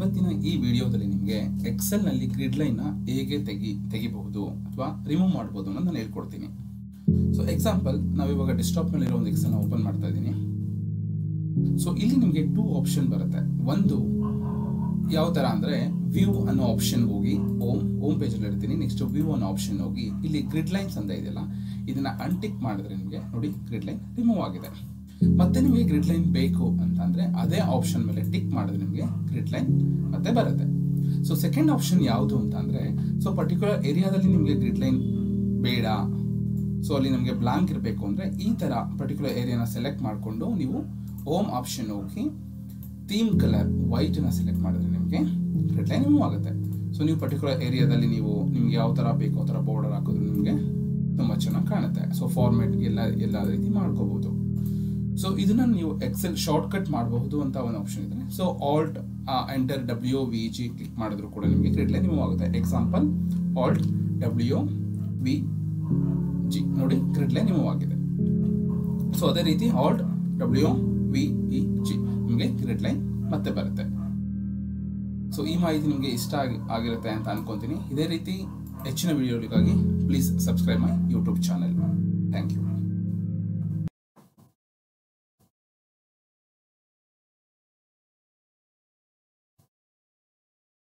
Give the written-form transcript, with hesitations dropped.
ಇವತ್ತಿನ ಈ ವಿಡಿಯೋದಲ್ಲಿ ನಿಮಗೆ ಎಕ್ಸೆಲ್ನಲ್ಲಿ ಗ್ರಿಡ್ ಲೈನ್ನ ಹೇಗೆ ತೆಗಿಬಹುದು ಅಥವಾ ರಿಮೂವ್ ಮಾಡ್ಬೋದು ಅನ್ನೋದು ನಾನು ಹೇಳ್ಕೊಡ್ತೀನಿ. ಸೊ ಎಕ್ಸಾಂಪಲ್, ನಾವಿವಾಗ ಡೆಸ್ಕ್ಟಾಪ್ನಲ್ಲಿರೋ ಒಂದು ಎಕ್ಸೆಲ್ನ ಓಪನ್ ಮಾಡ್ತಾ ಇದ್ದೀನಿ. ಸೊ ಇಲ್ಲಿ ನಿಮಗೆ 2 ಆಪ್ಷನ್ ಬರುತ್ತೆ. ಒಂದು ಯಾವ ಥರ ಅಂದರೆ ವ್ಯೂ ಅನ್ನೋ ಆಪ್ಷನ್ಗೆ ಹೋಗಿ ಹೋಮ್ ಪೇಜಲ್ಲಿ ಇರ್ತೀನಿ. ನೆಕ್ಸ್ಟ್ ವ್ಯೂ ಅನ್ನೋ ಆಪ್ಷನ್ ಹೋಗಿ ಇಲ್ಲಿ ಗ್ರಿಡ್ ಲೈನ್ಸ್ ಅಂತ ಇದೆಯಲ್ಲ, ಇದನ್ನು ಅನ್ಟಿಕ್ ಮಾಡಿದ್ರೆ ನಿಮಗೆ ನೋಡಿ ಗ್ರಿಡ್ ಲೈನ್ ರಿಮೂವ್ ಆಗಿದೆ. ಮತ್ತೆ ನಿಮಗೆ ಗ್ರಿಡ್ ಲೈನ್ ಬೇಕು ಅಂತಂದರೆ ಅದೇ ಆಪ್ಷನ್ ಮೇಲೆ ಟಿಕ್ ಮಾಡಿದ್ರೆ ನಿಮಗೆ ಗ್ರಿಡ್ ಲೈನ್ ಮತ್ತೆ ಬರುತ್ತೆ. ಸೊ ಸೆಕೆಂಡ್ ಆಪ್ಷನ್ ಯಾವುದು ಅಂತಂದರೆ, ಸೊ ಪರ್ಟಿಕ್ಯುಲರ್ ಏರಿಯಾದಲ್ಲಿ ನಿಮಗೆ ಗ್ರಿಡ್ ಲೈನ್ ಬೇಡ, ಸೊ ಅಲ್ಲಿ ನಮಗೆ ಬ್ಲಾಂಕ್ ಇರಬೇಕು ಅಂದರೆ ಈ ಥರ ಪರ್ಟಿಕ್ಯುಲರ್ ಏರಿಯಾನ ಸೆಲೆಕ್ಟ್ ಮಾಡಿಕೊಂಡು ನೀವು ಹೋಮ್ ಆಪ್ಷನ್ ಹೋಗಿ ಥೀಮ್ ಕಲರ್ ವೈಟನ್ನ ಸೆಲೆಕ್ಟ್ ಮಾಡಿದ್ರೆ ನಿಮಗೆ ಗ್ರಿಡ್ ಲೈನ್ ರಿಮೂವ್ ಆಗುತ್ತೆ. ಸೊ ನೀವು ಪರ್ಟಿಕ್ಯುಲರ್ ಏರಿಯಾದಲ್ಲಿ ನಿಮ್ಗೆ ಯಾವ ಥರ ಬೇಕು ಆ ಥರ ಬಾರ್ಡರ್ ಹಾಕಿದ್ರೆ ನಿಮಗೆ ತುಂಬ ಚೆನ್ನಾಗಿ ಕಾಣುತ್ತೆ. ಸೊ ಫಾರ್ಮೆಟ್ಗೆ ಎಲ್ಲ ರೀತಿ ಮಾಡ್ಕೋಬಹುದು. ಸೊ ಇದನ್ನ ನೀವು ಎಕ್ಸೆಲ್ ಶಾರ್ಟ್ ಕಟ್ ಮಾಡಬಹುದು ಅಂತ ಒಂದು ಆಪ್ಷನ್ ಇದೆ. So alt enter WVG click ಮಾಡಿದ್ರು ಕೂಡ ನಿಮಗೆ ಗ್ರಿಡ್ ಲೈನ್ ರಿಮೂವ್ ಆಗುತ್ತೆ. ಎಕ್ಸಾಂಪಲ್ ಆಲ್ಟ್ WVG ನೋಡಿ ಗ್ರಿಡ್ ಲೈನ್ ರಿಮೂವ್ ಆಗಿದೆ. ಸೊ ಅದೇ ರೀತಿ ಆಲ್ಟ್ WVEG ನಿಮಗೆ ಗ್ರಿಡ್ ಲೈನ್ ಮತ್ತೆ ಬರುತ್ತೆ. ಸೊ ಈ ಮಾಹಿತಿ ನಿಮಗೆ ಇಷ್ಟ ಆಗಿರುತ್ತೆ ಅಂತ ಅನ್ಕೊಂತೀನಿ. ಇದೇ ರೀತಿ ಹೆಚ್ಚಿನ ವಿಡಿಯೋಗಳಿಗಾಗಿ please subscribe my YouTube channel.